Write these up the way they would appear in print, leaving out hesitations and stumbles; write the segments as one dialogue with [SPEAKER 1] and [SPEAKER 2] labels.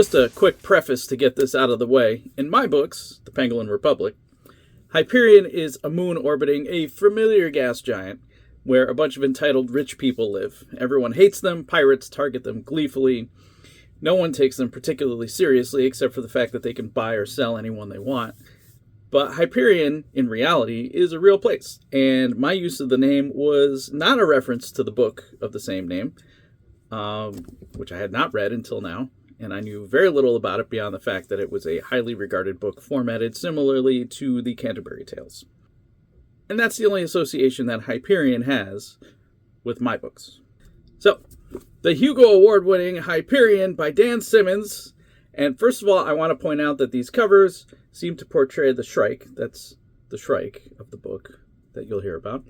[SPEAKER 1] Just a quick preface to get this out of the way. In my books, The Pangolin Republic, Hyperion is a moon orbiting a familiar gas giant where a bunch of entitled rich people live. Everyone hates them, pirates target them gleefully. No one takes them particularly seriously except for the fact that they can buy or sell anyone they want. But Hyperion, in reality, is a real place, and my use of the name was not a reference to the book of the same name, which I had not read until now, and I knew very little about it beyond the fact that it was a highly regarded book formatted similarly to the Canterbury Tales. And that's the only association that Hyperion has with my books. So, the Hugo Award-winning Hyperion by Dan Simmons. And first of all, I want to point out that these covers seem to portray the Shrike, that's the Shrike of the book that you'll hear about,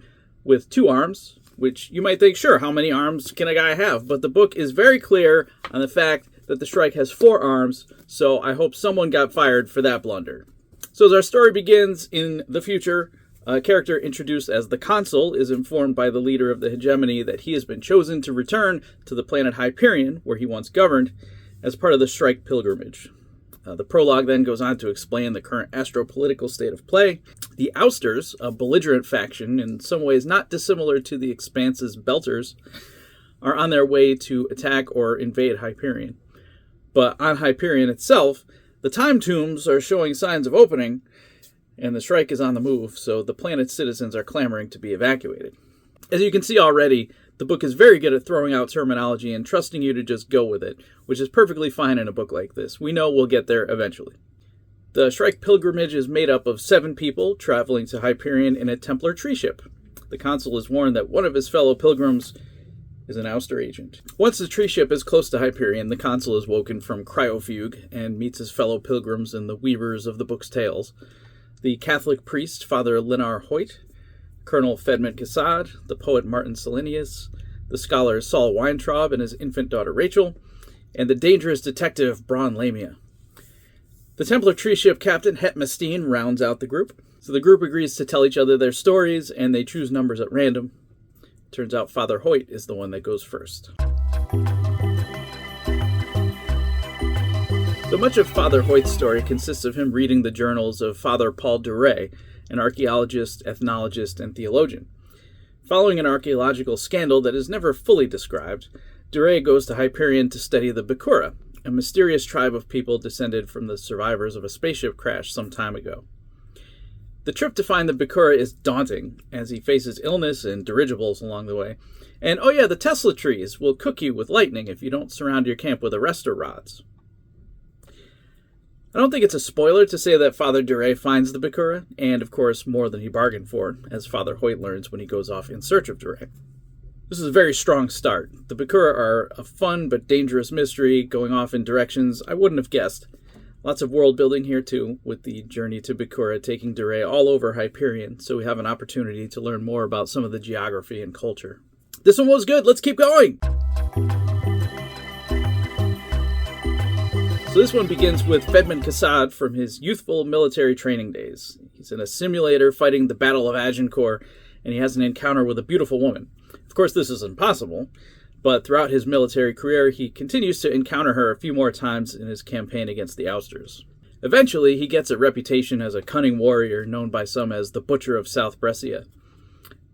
[SPEAKER 1] with 2 arms, which you might think, sure, how many arms can a guy have? But the book is very clear on the fact that the Shrike has 4 arms, so I hope someone got fired for that blunder. So as our story begins in the future, a character introduced as the Consul is informed by the leader of the hegemony that he has been chosen to return to the planet Hyperion, where he once governed, as part of the Shrike pilgrimage. The prologue then goes on to explain the current astropolitical state of play. The Ousters, a belligerent faction, in some ways not dissimilar to the Expanse's Belters, are on their way to attack or invade Hyperion. But on Hyperion itself, the time tombs are showing signs of opening, and the Shrike is on the move, so the planet's citizens are clamoring to be evacuated. As you can see already, the book is very good at throwing out terminology and trusting you to just go with it, which is perfectly fine in a book like this. We know we'll get there eventually. The Shrike pilgrimage is made up of 7 people traveling to Hyperion in a Templar tree ship. The Consul is warned that one of his fellow pilgrims is an ouster agent. Once the tree ship is close to Hyperion, the Consul is woken from cryofugue and meets his fellow pilgrims and the weavers of the book's tales. The Catholic priest, Father Lenar Hoyt, Colonel Fedman Cassad, the poet Martin Salinius, the scholar Saul Weintraub and his infant daughter Rachel, and the dangerous detective Bron Lamia. The Templar tree ship captain Het Mastine rounds out the group. So the group agrees to tell each other their stories, and they choose numbers at random. Turns out Father Hoyt is the one that goes first. So much of Father Hoyt's story consists of him reading the journals of Father Paul Duret, an archaeologist, ethnologist, and theologian. Following an archaeological scandal that is never fully described, Duret goes to Hyperion to study the Bikura, a mysterious tribe of people descended from the survivors of a spaceship crash some time ago. The trip to find the Bikura is daunting, as he faces illness and dirigibles along the way. And oh yeah, the Tesla trees will cook you with lightning if you don't surround your camp with arrestor rods. I don't think it's a spoiler to say that Father Duret finds the Bikura, and of course more than he bargained for, as Father Hoyt learns when he goes off in search of Duret. This is a very strong start. The Bikura are a fun but dangerous mystery, going off in directions I wouldn't have guessed. Lots of world building here too, with the journey to Bikura taking Duret all over Hyperion, so we have an opportunity to learn more about some of the geography and culture. This one was good, let's keep going! So this one begins with Fedman Cassad from his youthful military training days. He's in a simulator fighting the Battle of Agincourt, and he has an encounter with a beautiful woman. Of course, this is impossible, but throughout his military career, he continues to encounter her a few more times in his campaign against the Ousters. Eventually, he gets a reputation as a cunning warrior known by some as the Butcher of South Brescia.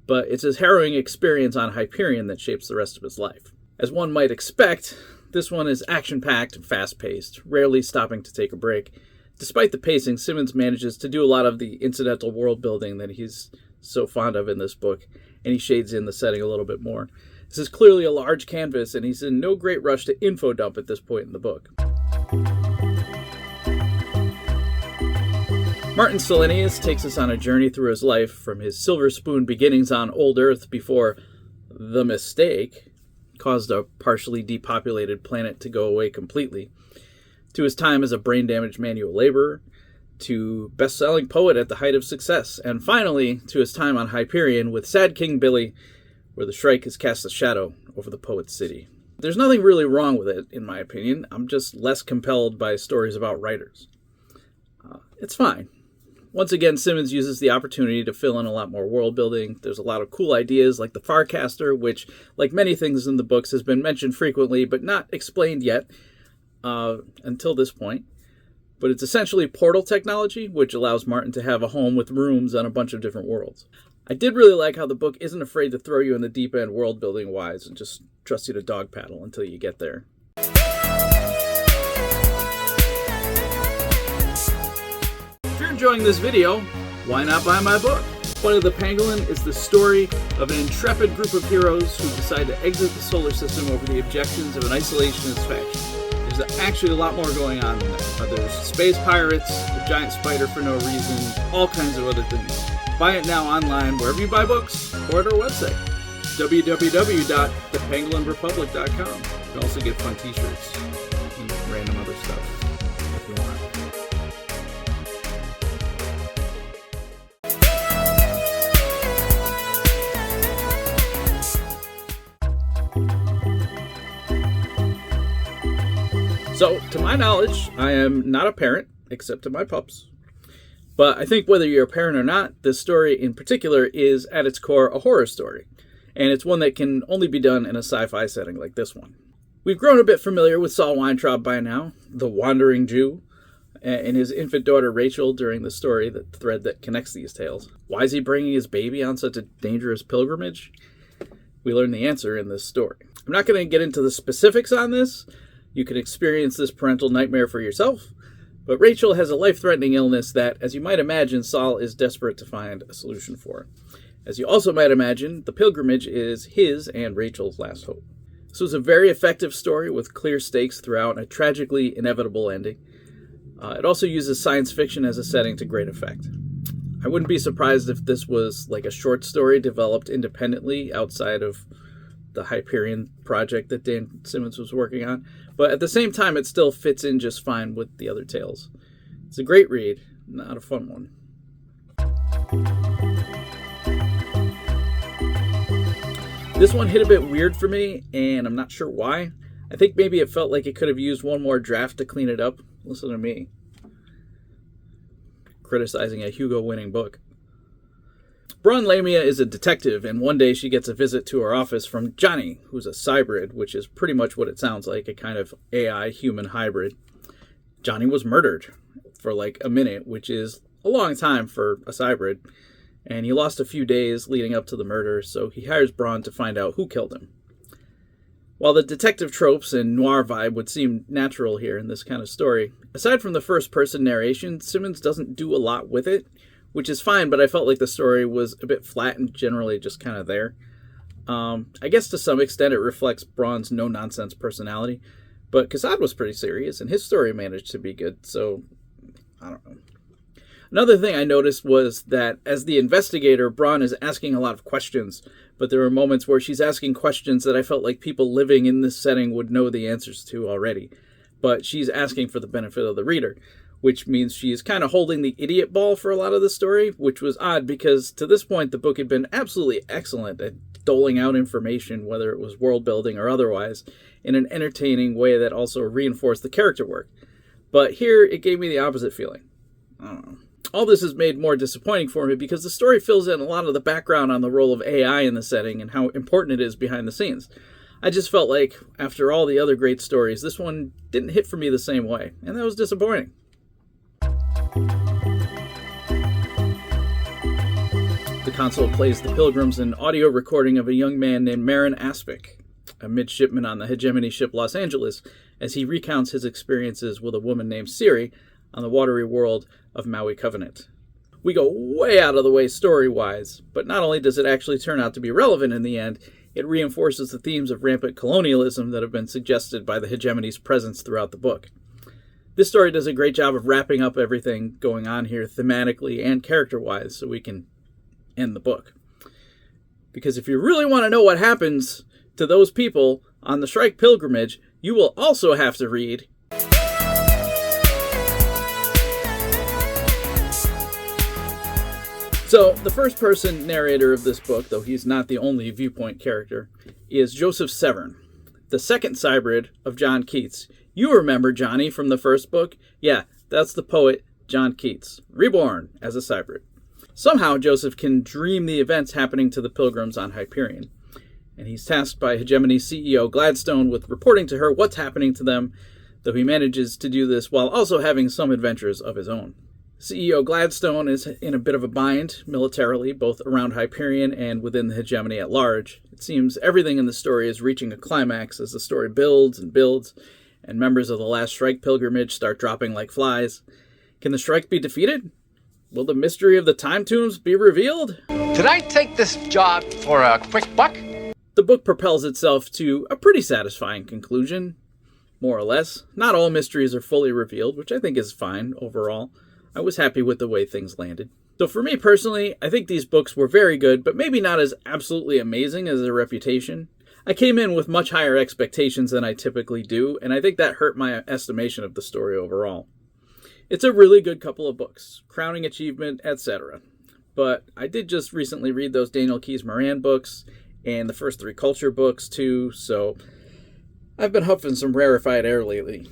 [SPEAKER 1] But it's his harrowing experience on Hyperion that shapes the rest of his life. As one might expect, this one is action-packed and fast-paced, rarely stopping to take a break. Despite the pacing, Simmons manages to do a lot of the incidental world-building that he's so fond of in this book, and he shades in the setting a little bit more. This is clearly a large canvas, and he's in no great rush to info dump at this point in the book. Martin Salinius takes us on a journey through his life, from his silver spoon beginnings on Old Earth before the mistake caused a partially depopulated planet to go away completely, to his time as a brain-damaged manual laborer, to best-selling poet at the height of success, and finally to his time on Hyperion with Sad King Billy, where the Shrike has cast a shadow over the poet's city. There's nothing really wrong with it, in my opinion. I'm just less compelled by stories about writers. It's fine. Once again, Simmons uses the opportunity to fill in a lot more world building. There's a lot of cool ideas like the Farcaster, which, like many things in the books, has been mentioned frequently but not explained yet. until this point. But it's essentially portal technology, which allows Martin to have a home with rooms on a bunch of different worlds. I did really like how the book isn't afraid to throw you in the deep end world building wise and just trust you to dog paddle until you get there. If you're enjoying this video, why not buy my book? Point of the Pangolin is the story of an intrepid group of heroes who decide to exit the solar system over the objections of an isolationist faction. There's actually a lot more going on than that. There's space pirates, a giant spider for no reason, all kinds of other things. Buy it now online wherever you buy books or at our website, www.thepangolinrepublic.com. You can also get fun t-shirts and random other stuff if you want. So, to my knowledge, I am not a parent, except to my pups. But I think whether you're a parent or not, this story in particular is, at its core, a horror story. And it's one that can only be done in a sci-fi setting like this one. We've grown a bit familiar with Saul Weintraub by now, the wandering Jew, and his infant daughter Rachel during the story, the thread that connects these tales. Why is he bringing his baby on such a dangerous pilgrimage? We learn the answer in this story. I'm not going to get into the specifics on this. You can experience this parental nightmare for yourself, but Rachel has a life-threatening illness that, as you might imagine, Saul is desperate to find a solution for. As you also might imagine, the pilgrimage is his and Rachel's last hope. This was a very effective story with clear stakes throughout and a tragically inevitable ending. It also uses science fiction as a setting to great effect. I wouldn't be surprised if this was like a short story developed independently outside of the Hyperion project that Dan Simmons was working on, but at the same time it still fits in just fine with the other tales. It's a great read, not a fun one. This one hit a bit weird for me, and I'm not sure why. I think maybe it felt like it could have used one more draft to clean it up. Listen to me. Criticizing a Hugo winning book. Braun Lamia is a detective, and one day she gets a visit to her office from Johnny, who's a cybrid, which is pretty much what it sounds like, a kind of AI-human hybrid. Johnny was murdered for like a minute, which is a long time for a cybrid, and he lost a few days leading up to the murder, so he hires Braun to find out who killed him. While the detective tropes and noir vibe would seem natural here in this kind of story, aside from the first-person narration, Simmons doesn't do a lot with it, which is fine, but I felt like the story was a bit flat and generally just kind of there. I guess to some extent it reflects Braun's no-nonsense personality, but Kassad was pretty serious, and his story managed to be good, so I don't know. Another thing I noticed was that as the investigator, Braun is asking a lot of questions, but there are moments where she's asking questions that I felt like people living in this setting would know the answers to already, but she's asking for the benefit of the reader, which means she's kind of holding the idiot ball for a lot of the story, which was odd because to this point the book had been absolutely excellent at doling out information, whether it was world building or otherwise, in an entertaining way that also reinforced the character work. But here it gave me the opposite feeling. I don't know. All this is made more disappointing for me because the story fills in a lot of the background on the role of AI in the setting and how important it is behind the scenes. I just felt like, after all the other great stories, this one didn't hit for me the same way, and that was disappointing. The console plays The Pilgrims, an audio recording of a young man named Marin Aspic, a midshipman on the hegemony ship Los Angeles, as he recounts his experiences with a woman named Siri on the watery world of Maui Covenant. We go way out of the way story-wise, but not only does it actually turn out to be relevant in the end, it reinforces the themes of rampant colonialism that have been suggested by the hegemony's presence throughout the book. This story does a great job of wrapping up everything going on here thematically and character-wise so we can end the book. Because if you really want to know what happens to those people on the Shrike pilgrimage, you will also have to read So, the first-person narrator of this book, though he's not the only viewpoint character, is Joseph Severn, the second cybrid of John Keats. You remember Johnny from the first book? Yeah, that's the poet John Keats, reborn as a cybrid. Somehow, Joseph can dream the events happening to the Pilgrims on Hyperion, and he's tasked by Hegemony CEO Gladstone with reporting to her what's happening to them, though he manages to do this while also having some adventures of his own. CEO Gladstone is in a bit of a bind militarily, both around Hyperion and within the hegemony at large. It seems everything in the story is reaching a climax as the story builds and builds, and members of the last Shrike pilgrimage start dropping like flies. Can the Shrike be defeated? Will the mystery of the time tombs be revealed?
[SPEAKER 2] Did I take this job for a quick buck?
[SPEAKER 1] The book propels itself to a pretty satisfying conclusion, more or less. Not all mysteries are fully revealed, which I think is fine overall. I was happy with the way things landed. So for me personally, I think these books were very good, but maybe not as absolutely amazing as their reputation. I came in with much higher expectations than I typically do, and I think that hurt my estimation of the story overall. It's a really good couple of books, crowning achievement, etc. But I did just recently read those Daniel Keyes Moran books, and the first 3 Culture books too, so I've been huffing some rarefied air lately.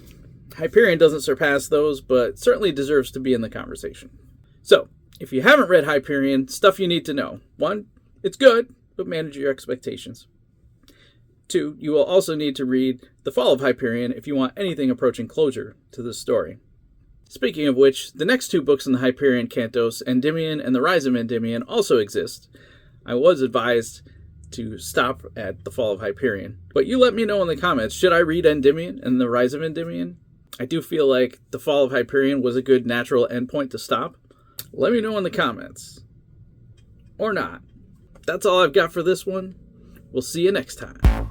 [SPEAKER 1] Hyperion doesn't surpass those, but certainly deserves to be in the conversation. So, if you haven't read Hyperion, stuff you need to know. 1, it's good, but manage your expectations. 2, you will also need to read The Fall of Hyperion if you want anything approaching closure to this story. Speaking of which, the next 2 books in the Hyperion Cantos, Endymion and The Rise of Endymion, also exist. I was advised to stop at The Fall of Hyperion. But you let me know in the comments, should I read Endymion and The Rise of Endymion? I do feel like The Fall of Hyperion was a good natural endpoint to stop. Let me know in the comments. Or not. That's all I've got for this one. We'll see you next time.